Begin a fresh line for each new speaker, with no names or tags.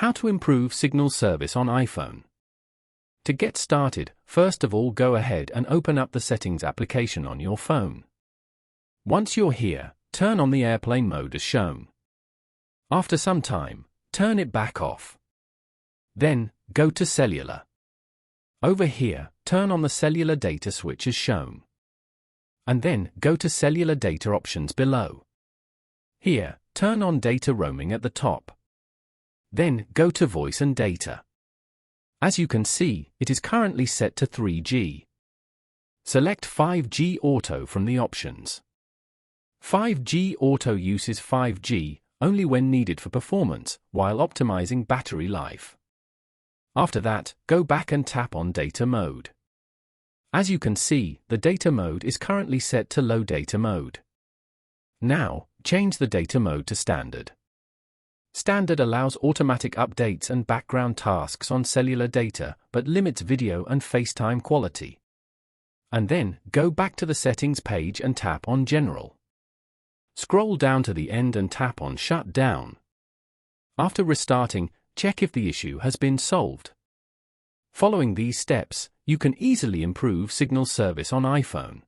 How to improve signal service on iPhone. To get started, first of all go ahead and open up the Settings application on your phone. Once you're here, turn on the airplane mode as shown. After some time, turn it back off. Then, go to Cellular. Over here, turn on the cellular data switch as shown. And then, go to Cellular Data options below. Here, turn on data roaming at the top. Then, go to Voice and Data. As you can see, it is currently set to 3G. Select 5G Auto from the options. 5G Auto uses 5G only when needed for performance, while optimizing battery life. After that, go back and tap on Data Mode. As you can see, the data mode is currently set to Low Data Mode. Now, change the data mode to Standard. Standard allows automatic updates and background tasks on cellular data, but limits video and FaceTime quality. And then, go back to the Settings page and tap on General. Scroll down to the end and tap on Shut Down. After restarting, check if the issue has been solved. Following these steps, you can easily improve signal service on iPhone.